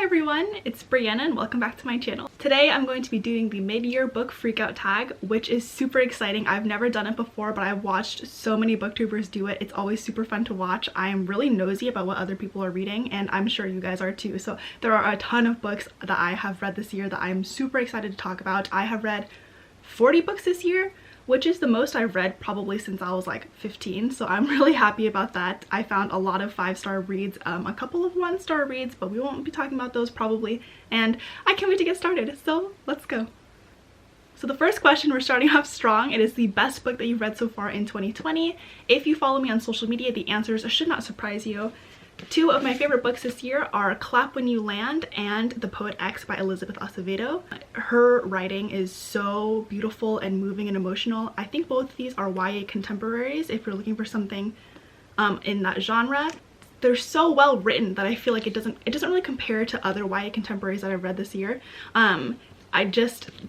Hi everyone, it's Brianna and welcome back to my channel. Today I'm going to be doing the mid-year book freakout tag, which is super exciting. I've never done it before, but I've watched so many booktubers do it. It's always super fun to watch. I am really nosy about what other people are reading, and I'm sure you guys are too. So there are a ton of books that I have read this year that I'm super excited to talk about. I have read 40 books this year, which is the most I've read probably since I was like 15, so I'm really happy about that. I found a lot of 5-star reads, a couple of 1-star reads, but we won't be talking about those probably, and I can't wait to get started, so let's go. So the first question, we're starting off strong. It is the best book that you've read so far in 2020. If you follow me on social media, the answers should not surprise you. Two of my favorite books this year are Clap When You Land and The Poet X by Elizabeth Acevedo. Her writing is so beautiful and moving and emotional. I think both of these are YA contemporaries if you're looking for something in that genre. They're so well written that I feel like it doesn't really compare to other YA contemporaries that I've read this year.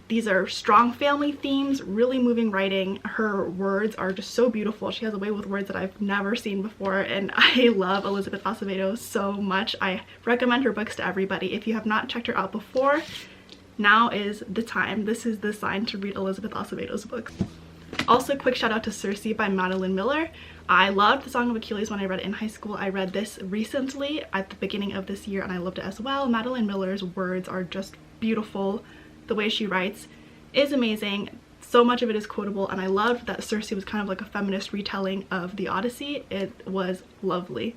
These are strong family themes, really moving writing. Her words are just so beautiful. She has a way with words that I've never seen before, and I love Elizabeth Acevedo so much. I recommend her books to everybody. If you have not checked her out before, now is the time. This is the sign to read Elizabeth Acevedo's books. Also, quick shout out to Circe by Madeline Miller. I loved The Song of Achilles when I read it in high school. I read this recently at the beginning of this year and I loved it as well. Madeline Miller's words are just beautiful. The way she writes is amazing. So much of it is quotable, and I loved that Circe was kind of like a feminist retelling of the Odyssey. It was lovely.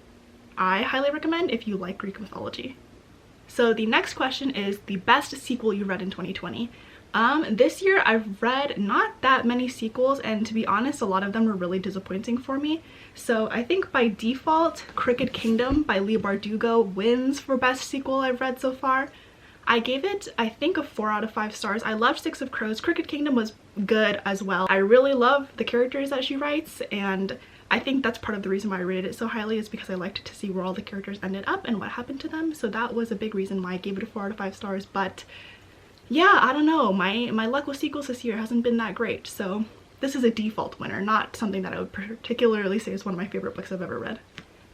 I highly recommend if you like Greek mythology. So the next question is the best sequel you read in 2020. This year I've read not that many sequels, and to be honest, a lot of them were really disappointing for me. So I think by default, Crooked Kingdom by Leigh Bardugo wins for best sequel I've read so far. I gave it, I think, a 4 out of 5 stars. I loved Six of Crows. Crooked Kingdom was good as well. I really love the characters that she writes, and I think that's part of the reason why I rated it so highly, is because I liked to see where all the characters ended up and what happened to them. So that was a big reason why I gave it a 4 out of 5 stars. But yeah, I don't know. My luck with sequels this year hasn't been that great. So this is a default winner, not something that I would particularly say is one of my favorite books I've ever read.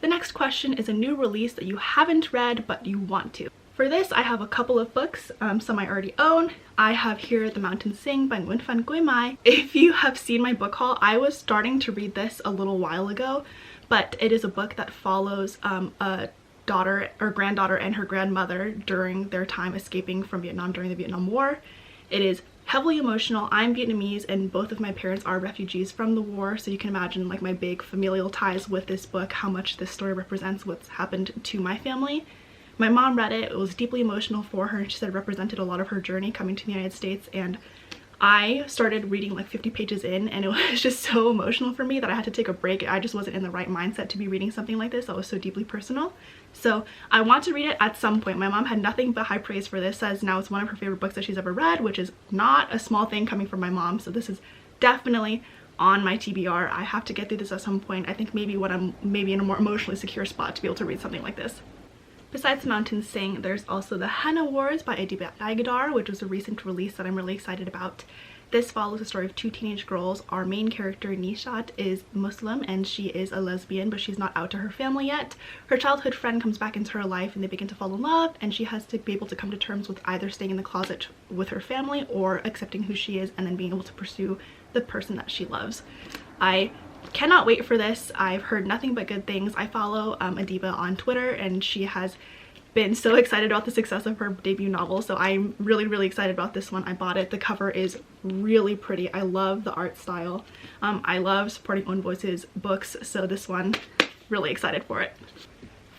The next question is a new release that you haven't read but you want to. For this, I have a couple of books, some I already own. I have here The Mountains Sing by Nguyen Phan Nguyen Mai. If you have seen my book haul, I was starting to read this a little while ago, but it is a book that follows a daughter or granddaughter and her grandmother during their time escaping from Vietnam during the Vietnam War. It is heavily emotional. I'm Vietnamese and both of my parents are refugees from the war, so you can imagine like my big familial ties with this book, how much this story represents what's happened to my family. My mom read it. It was deeply emotional for her, and she said it represented a lot of her journey coming to the United States, and I started reading like 50 pages in and it was just so emotional for me that I had to take a break. I just wasn't in the right mindset to be reading something like this that was so deeply personal. So I want to read it at some point. My mom had nothing but high praise for this, says now it's one of her favorite books that she's ever read, which is not a small thing coming from my mom. So this is definitely on my TBR. I have to get through this at some point. I think maybe when I'm in a more emotionally secure spot to be able to read something like this. Besides Mountains Sing, there's also The Henna Wars by Adiba Agadar, which was a recent release that I'm really excited about. This follows the story of 2 teenage girls. Our main character, Nishat, is Muslim and she is a lesbian, but she's not out to her family yet. Her childhood friend comes back into her life and they begin to fall in love, and she has to be able to come to terms with either staying in the closet with her family or accepting who she is and then being able to pursue the person that she loves. I cannot wait for this. I've heard nothing but good things. I follow Adiba on Twitter and she has been so excited about the success of her debut novel, so I'm really excited about this one. I bought it. The cover is really pretty. I love the art style. I love supporting Own Voices books, so this one, really excited for it.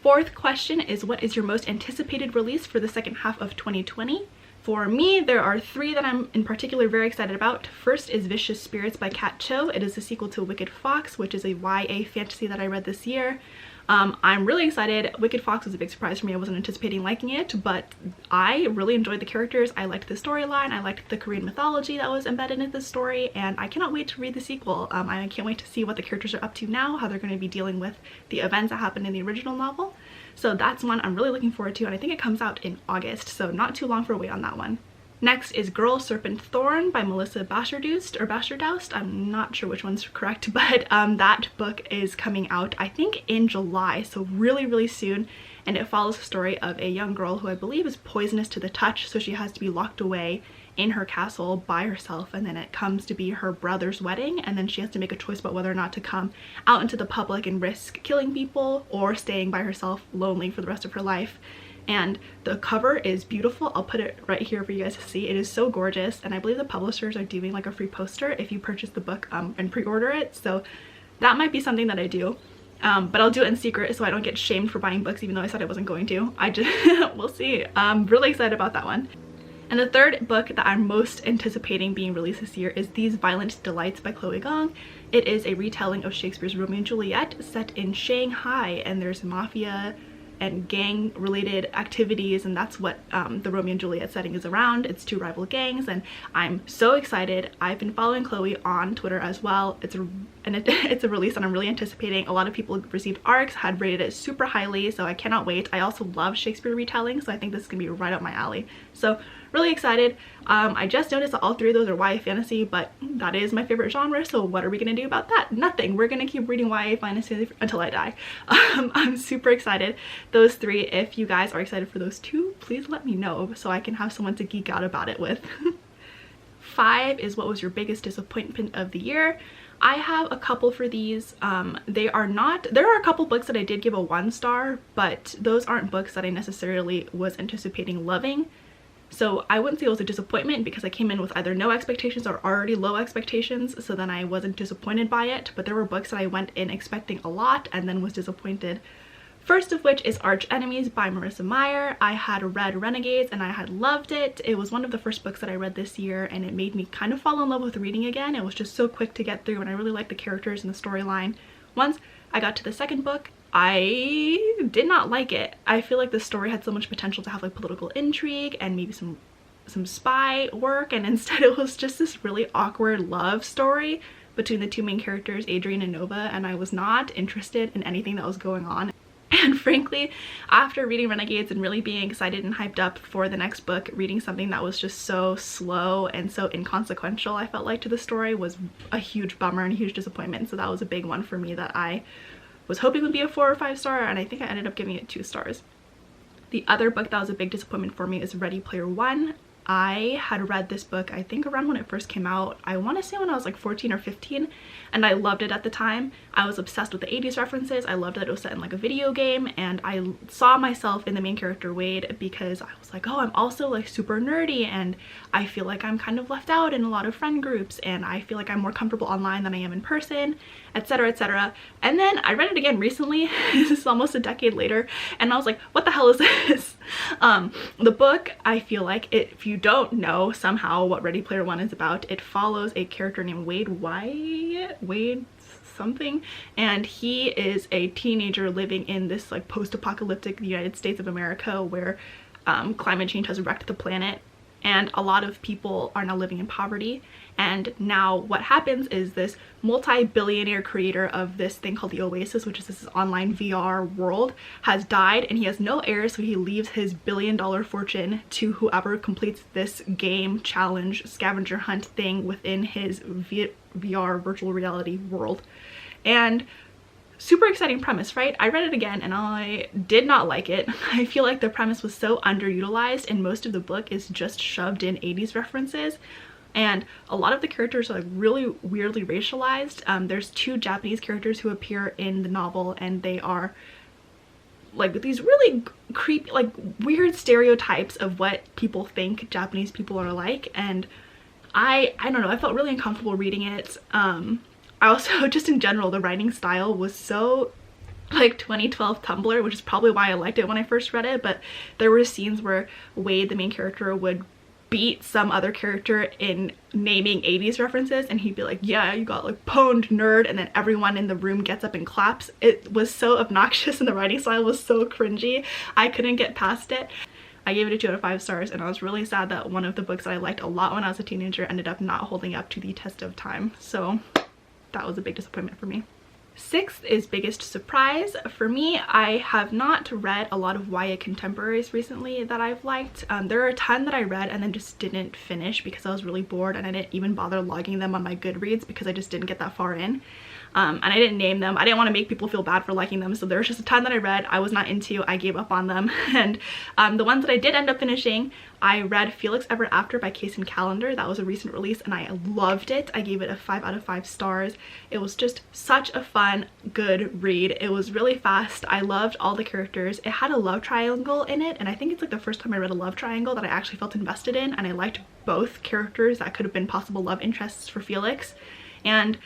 Fourth question is, what is your most anticipated release for the second half of 2020? For me, there are 3 that I'm in particular very excited about. First is Vicious Spirits by Kat Cho. It is a sequel to Wicked Fox, which is a YA fantasy that I read this year. I'm really excited. Wicked Fox was a big surprise for me. I wasn't anticipating liking it, but I really enjoyed the characters. I liked the storyline. I liked the Korean mythology that was embedded in this story, and I cannot wait to read the sequel. I can't wait to see what the characters are up to now, how they're going to be dealing with the events that happened in the original novel. So that's one I'm really looking forward to, and I think it comes out in August, so not too long for a wait on that one. Next is Girl, Serpent, Thorn by Melissa Bashardoust. I'm not sure which one's correct, but that book is coming out I think in July, so really soon, and it follows the story of a young girl who I believe is poisonous to the touch, so she has to be locked away in her castle by herself, and then it comes to be her brother's wedding, and then she has to make a choice about whether or not to come out into the public and risk killing people or staying by herself lonely for the rest of her life. And the cover is beautiful. I'll put it right here for you guys to see. It is so gorgeous, and I believe the publishers are doing like a free poster if you purchase the book and pre-order it, so that might be something that I do. But I'll do it in secret so I don't get shamed for buying books even though I said I wasn't going to. We'll see. I'm really excited about that one. And the third book that I'm most anticipating being released this year is These Violent Delights by Chloe Gong. It is a retelling of Shakespeare's Romeo and Juliet set in Shanghai, and there's mafia and gang related activities, and that's what the Romeo and Juliet setting is around. It's two rival gangs, and I'm so excited. I've been following Chloe on Twitter as well. It's a release that I'm really anticipating. A lot of people received ARCs, had rated it super highly, so I cannot wait. I also love Shakespeare retelling, so I think this is gonna be right up my alley. So really excited. I just noticed that all three of those are YA fantasy, but that is my favorite genre, so what are we gonna do about that? Nothing. We're gonna keep reading YA fantasy until I die. I'm super excited. Those three, if you guys are excited for those two, please let me know so I can have someone to geek out about it with. 5 is what was your biggest disappointment of the year? I have a couple for these. There are a couple books that I did give a 1 star, but those aren't books that I necessarily was anticipating loving. So I wouldn't say it was a disappointment because I came in with either no expectations or already low expectations, so then I wasn't disappointed by it. But there were books that I went in expecting a lot and then was disappointed. First of which is Arch Enemies by Marissa Meyer. I had read Renegades and I had loved it. It was one of the first books that I read this year, and it made me kind of fall in love with reading again. It was just so quick to get through, and I really liked the characters and the storyline. Once I got to the second book, I did not like it. I feel like the story had so much potential to have like political intrigue and maybe some spy work, and instead it was just this really awkward love story between the two main characters, Adrian and Nova, and I was not interested in anything that was going on. And frankly, after reading Renegades and really being excited and hyped up for the next book, reading something that was just so slow and so inconsequential, I felt like, to the story was a huge bummer and a huge disappointment. So that was a big one for me that I was hoping would be a 4 or 5 star, and I think I ended up giving it 2 stars. The other book that was a big disappointment for me is Ready Player One. I had read this book I think around when it first came out. I want to say when I was like 14 or 15, and I loved it at the time. I was obsessed with the 80s references. I loved that it was set in like a video game, and I saw myself in the main character Wade because I was like, oh, I'm also like super nerdy, and I feel like I'm kind of left out in a lot of friend groups, and I feel like I'm more comfortable online than I am in person, etc, etc. And then I read it again recently. This is almost a decade later, and I was like, what the hell is this? The book, I feel like, if you don't know somehow what Ready Player One is about, it follows a character named Wade something, and he is a teenager living in this like post-apocalyptic United States of America where climate change has wrecked the planet, and a lot of people are now living in poverty. And now what happens is this multi-billionaire creator of this thing called the Oasis, which is this online VR world, has died, and he has no heirs, so he leaves his billion-dollar fortune to whoever completes this game challenge scavenger hunt thing within his VR virtual reality world. And super exciting premise, right? I read it again and I did not like it. I feel like the premise was so underutilized, and most of the book is just shoved in 80s references. And a lot of the characters are like really weirdly racialized. There's 2 Japanese characters who appear in the novel, and they are like these really creepy, like weird stereotypes of what people think Japanese people are like. And I don't know, I felt really uncomfortable reading it. I also, just in general, the writing style was so like 2012 Tumblr, which is probably why I liked it when I first read it. But there were scenes where Wade, the main character, would beat some other character in naming 80s references, and he'd be like, yeah, you got like pwned, nerd, and then everyone in the room gets up and claps. It was so obnoxious, and the writing style was so cringy. I couldn't get past it. I gave it a 2 out of 5 stars, and I was really sad that one of the books that I liked a lot when I was a teenager ended up not holding up to the test of time. So that was a big disappointment for me. 6th is biggest surprise. For me, I have not read a lot of YA contemporaries recently that I've liked. There are a ton that I read and then just didn't finish because I was really bored, and I didn't even bother logging them on my Goodreads because I just didn't get that far in. and I didn't name them. I didn't want to make people feel bad for liking them, so there was just a ton that I read I was not into. I gave up on them. And the ones that I did end up finishing, I read Felix Ever After by Kacen Callender. That was a recent release and I loved it. I gave it a 5 out of 5 stars. It was just such a fun, good read. It was really fast. I loved all the characters. It had a love triangle in it, and I think it's like the first time I read a love triangle that I actually felt invested in, and I liked both characters that could have been possible love interests for Felix. And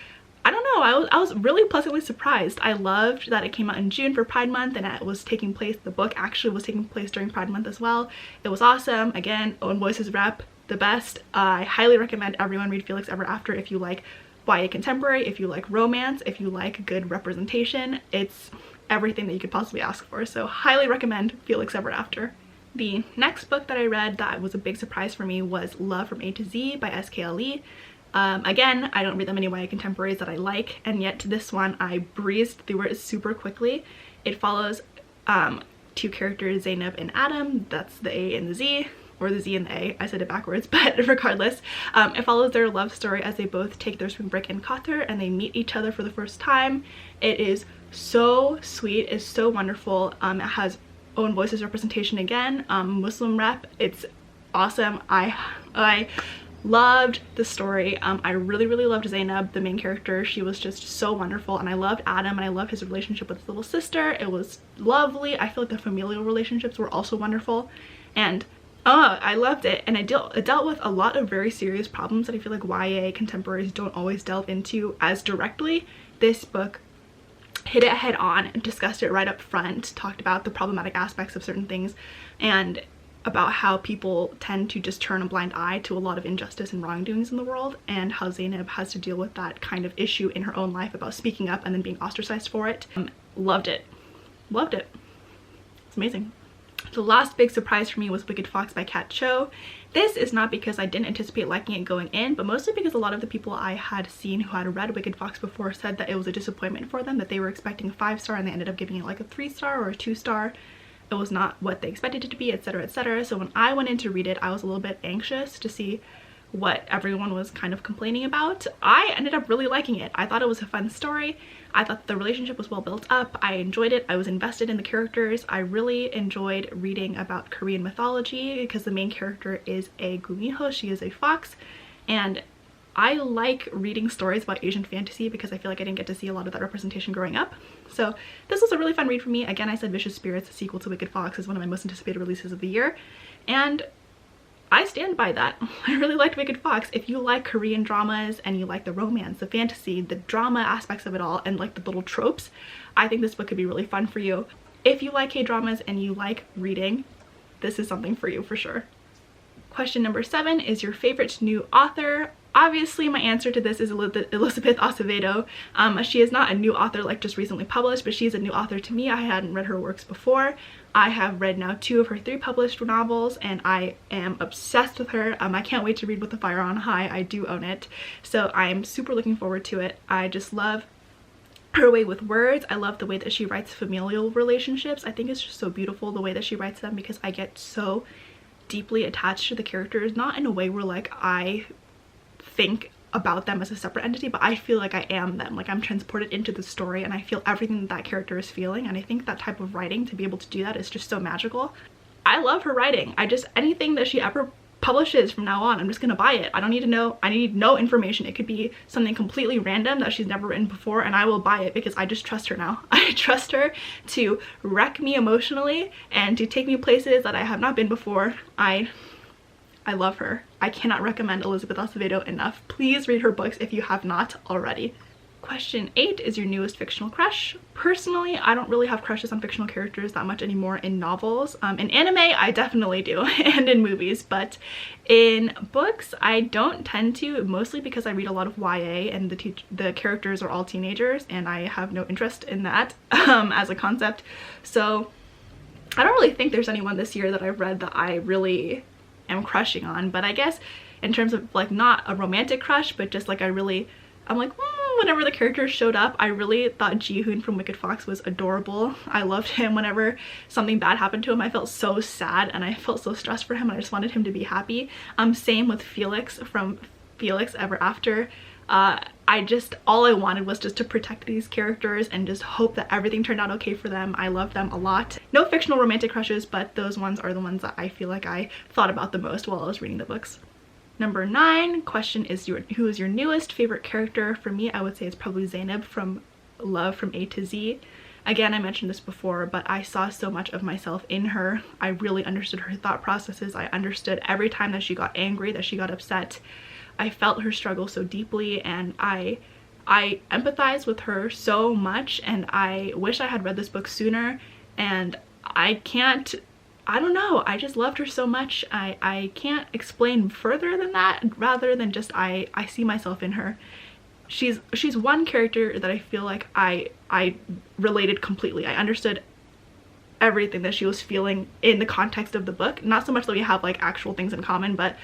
I don't know, I was really pleasantly surprised. I loved that it came out in June for Pride Month, and it was taking place, the book actually was taking place during Pride Month as well. It was awesome. Again, Owen Boyce's rep, the best. I highly recommend everyone read Felix Ever After if you like YA contemporary, if you like romance, if you like good representation. It's everything that you could possibly ask for, so highly recommend Felix Ever After. The next book that I read that was a big surprise for me was Love from A to Z by SKLE. Again, I don't read that many YA contemporaries that I like, and yet this one I breezed through it super quickly. It follows two characters, Zainab and Adam. That's the A and the Z, or the Z and the A. I said it backwards, but regardless, it follows their love story as they both take their spring break in Qatar and they meet each other for the first time. It is so sweet, it's so wonderful. It has Owen Boyce's representation again, Muslim rep. It's awesome. I loved the story. I really loved Zainab, the main character. She was just so wonderful, and I loved Adam, and I loved his relationship with his little sister. It was lovely. I feel like the familial relationships were also wonderful, and I loved it. And it dealt with a lot of very serious problems that I feel like YA contemporaries don't always delve into as directly. This book hit it head on and discussed it right up front, talked about the problematic aspects of certain things, and about how people tend to just turn a blind eye to a lot of injustice and wrongdoings in the world, and how Zainab has to deal with that kind of issue in her own life about speaking up and then being ostracized for it. Loved it. Loved it. It's amazing. The last big surprise for me was Wicked Fox by Kat Cho. This is not because I didn't anticipate liking it going in, but mostly because a lot of the people I had seen who had read Wicked Fox before said that it was a disappointment for them, that they were expecting a 5-star and they ended up giving it like a 3-star or a 2-star. It was not what they expected it to be, etc, etc. So when I went in to read it, I was a little bit anxious to see what everyone was kind of complaining about. I ended up really liking it. I thought it was a fun story. I thought the relationship was well built up. I enjoyed it. I was invested in the characters. I really enjoyed reading about Korean mythology because the main character is a gumiho. She is a fox, and I like reading stories about Asian fantasy because I feel like I didn't get to see a lot of that representation growing up. So this was a really fun read for me. Again, I said Vicious Spirits, the sequel to Wicked Fox, is one of my most anticipated releases of the year, and I stand by that. I really liked Wicked Fox. If you like Korean dramas and you like the romance, the fantasy, the drama aspects of it all, and like the little tropes, I think this book could be really fun for you. If you like K-dramas and you like reading, this is something for you for sure. Question number 7 is your favorite new author. Obviously, my answer to this is Elizabeth Acevedo. She is not a new author like just recently published, but she's a new author to me. I hadn't read her works before. I have read now 2 of her 3 published novels, and I am obsessed with her. I can't wait to read With the Fire on High. I do own it, so I'm super looking forward to it. I just love her way with words. I love the way that she writes familial relationships. I think it's just so beautiful the way that she writes them, because I get so deeply attached to the characters, not in a way where like I think about them as a separate entity, but I feel like I am them. Like I'm transported into the story and I feel everything that that character is feeling, and I think that type of writing, to be able to do that, is just so magical. I love her writing. Anything that she ever publishes from now on, I'm just gonna buy it. I don't need to know. I need no information. It could be something completely random that she's never written before, and I will buy it because I just trust her now. I trust her to wreck me emotionally and to take me places that I have not been before. I love her. I cannot recommend Elizabeth Acevedo enough. Please read her books if you have not already. Question 8 is your newest fictional crush. Personally, I don't really have crushes on fictional characters that much anymore in novels. In anime, I definitely do, and in movies, but in books, I don't tend to, mostly because I read a lot of YA and the characters are all teenagers, and I have no interest in that as a concept. So I don't really think there's anyone this year that I've read that I really am crushing on. But I guess in terms of like not a romantic crush, but just like I'm like whenever the characters showed up, I really thought Ji-hoon from Wicked Fox was adorable. I loved him. Whenever something bad happened to him, I felt so sad and I felt so stressed for him, and I just wanted him to be happy. Same with Felix from Felix Ever After. All I wanted was just to protect these characters and just hope that everything turned out okay for them. I love them a lot. No fictional romantic crushes, but those ones are the ones that I feel like I thought about the most while I was reading the books. Number 9 question is who is your newest favorite character? For me, I would say it's probably Zainab from Love from A to Z. Again, I mentioned this before, but I saw so much of myself in her. I really understood her thought processes. I understood every time that she got angry, that she got upset. I felt her struggle so deeply, and I empathize with her so much, and I wish I had read this book sooner. And I don't know, I just loved her so much. I can't explain further than that, rather than just I see myself in her. She's one character that I feel like I related completely. I understood everything that she was feeling in the context of the book. Not so much that we have like actual things in common, but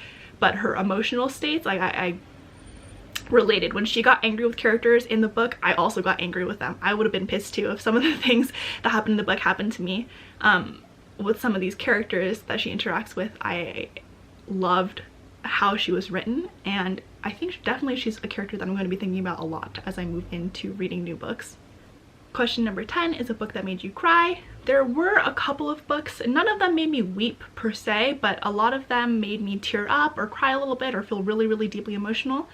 her emotional states, like I related. When she got angry with characters in the book, I also got angry with them. I would have been pissed too if some of the things that happened in the book happened to me. With some of these characters that she interacts with, I loved how she was written, and I think definitely she's a character that I'm going to be thinking about a lot as I move into reading new books. Question number 10 is a book that made you cry. There were a couple of books, none of them made me weep per se, but a lot of them made me tear up or cry a little bit or feel really, really deeply emotional.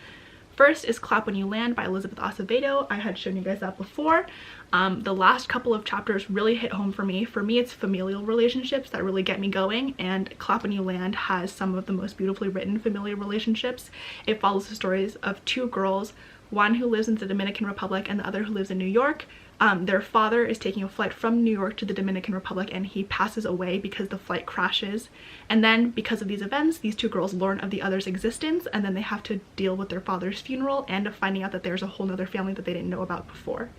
First is Clap When You Land by Elizabeth Acevedo. I had shown you guys that before. The last couple of chapters really hit home for me. For me, it's familial relationships that really get me going, and Clap When You Land has some of the most beautifully written familial relationships. It follows the stories of two girls, one who lives in the Dominican Republic and the other who lives in New York. Their father is taking a flight from New York to the Dominican Republic, and he passes away because the flight crashes. And then because of these events, these two girls learn of the other's existence, and then they have to deal with their father's funeral and of finding out that there's a whole nother family that they didn't know about before.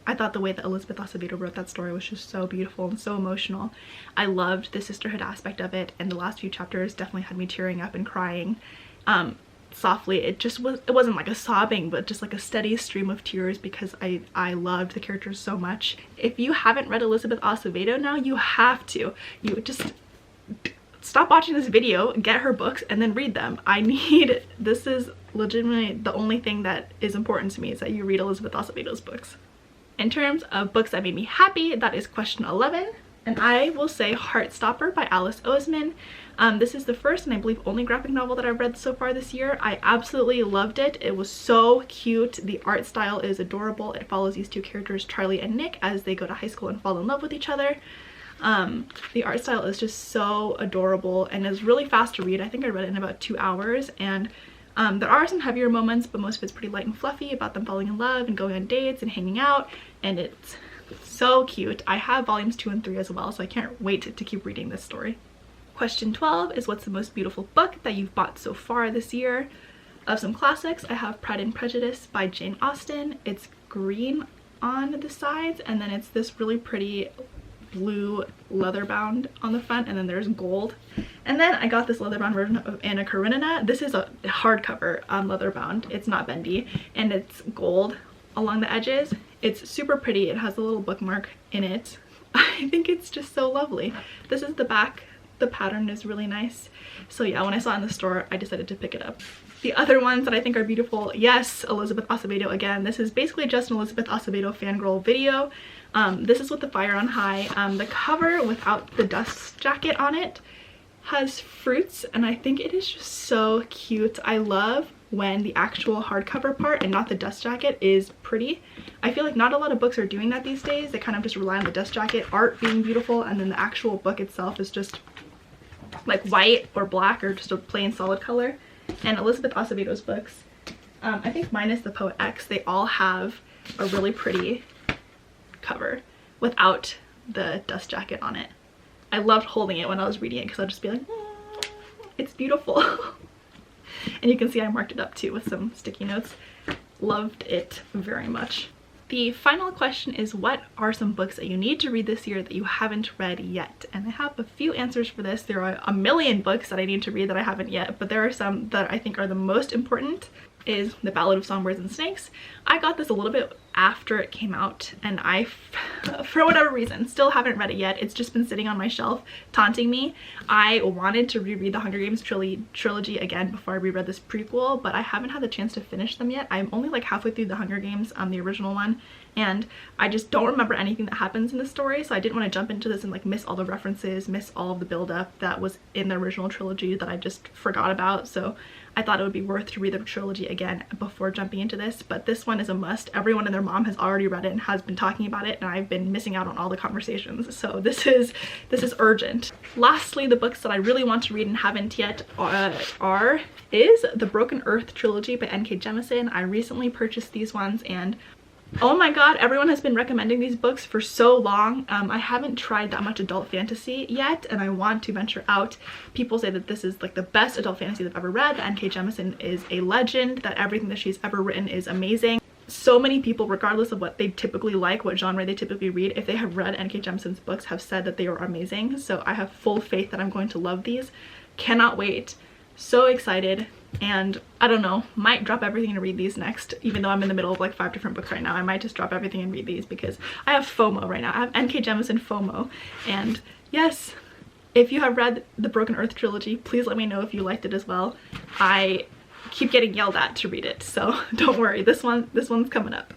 I thought the way that Elizabeth Acevedo wrote that story was just so beautiful and so emotional. I loved the sisterhood aspect of it, and the last few chapters definitely had me tearing up and crying. Softly. It wasn't like a sobbing, but just like a steady stream of tears because I loved the characters so much. If you haven't read Elizabeth Acevedo now, you have to. You just stop watching this video, get her books, and then read them. This is legitimately the only thing that is important to me, is that you read Elizabeth Acevedo's books. In terms of books that made me happy, that is question 11. And I will say Heartstopper by Alice Oseman. This is the first and I believe only graphic novel that I've read so far this year. I absolutely loved it. It was so cute. The art style is adorable. It follows these two characters, Charlie and Nick, as they go to high school and fall in love with each other. The art style is just so adorable and is really fast to read. I think I read it in about 2 hours, and there are some heavier moments, but most of it's pretty light and fluffy about them falling in love and going on dates and hanging out, and it's so cute. I have volumes 2 and 3 as well, so I can't wait to keep reading this story. Question 12 is what's the most beautiful book that you've bought so far this year? Of some classics, I have Pride and Prejudice by Jane Austen. It's green on the sides, and then it's this really pretty blue leather bound on the front, and then there's gold. And then I got this leather bound version of Anna Karenina. This is a hardcover leather bound. It's not bendy, and it's gold along the edges. It's super pretty. It has a little bookmark in it. I think it's just so lovely. This is the back. The pattern is really nice. So yeah, when I saw it in the store, I decided to pick it up. The other ones that I think are beautiful, yes, Elizabeth Acevedo again. This is basically just an Elizabeth Acevedo fangirl video. This is With the Fire on High. The cover without the dust jacket on it has fruits, and I think it is just so cute. I love when the actual hardcover part and not the dust jacket is pretty. I feel like not a lot of books are doing that these days. They kind of just rely on the dust jacket art being beautiful, and then the actual book itself is just like white or black or just a plain solid color. And Elizabeth Acevedo's books, I think minus the Poet X, they all have a really pretty cover without the dust jacket on it. I loved holding it when I was reading it because I'd just be like, it's beautiful. And you can see I marked it up too with some sticky notes. Loved it very much. The final question is, what are some books that you need to read this year that you haven't read yet? And I have a few answers for this. There are a million books that I need to read that I haven't yet, but there are some that I think are the most important. Is The Ballad of Songbirds and Snakes. I got this a little bit after it came out, and I, for whatever reason, still haven't read it yet. It's just been sitting on my shelf taunting me. I wanted to reread the Hunger Games trilogy again before I reread this prequel, but I haven't had the chance to finish them yet. I'm only like halfway through the Hunger Games, the original one, and I just don't remember anything that happens in the story, so I didn't want to jump into this and like miss all the references, miss all of the build-up that was in the original trilogy that I just forgot about. So I thought it would be worth to read the trilogy again before jumping into this, but this one is a must. Everyone and their mom has already read it and has been talking about it, and I've been missing out on all the conversations, so this is urgent. Lastly, the books that I really want to read and haven't yet is the Broken Earth trilogy by N.K. Jemisin. I recently purchased these ones, and oh my god, everyone has been recommending these books for so long. I haven't tried that much adult fantasy yet, and I want to venture out. People say that this is like the best adult fantasy they've ever read, that N.K. Jemisin is a legend, that everything that she's ever written is amazing. So many people, regardless of what they typically like, what genre they typically read, if they have read N.K. Jemisin's books, have said that they are amazing. So I have full faith that I'm going to love these. Cannot wait. So excited. And I don't know, might drop everything and read these next, even though I'm in the middle of like 5 different books right now. I might just drop everything and read these because I have FOMO right now. I have N.K. Jemisin FOMO. And yes, if you have read the Broken Earth trilogy, please let me know if you liked it as well. I keep getting yelled at to read it, so don't worry, this one's coming up.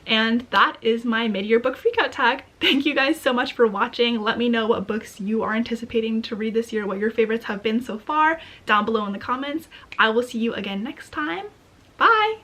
And that is my mid-year book freakout tag. Thank you guys so much for watching. Let me know what books you are anticipating to read this year, what your favorites have been so far, down below in the comments. I will see you again next time. Bye!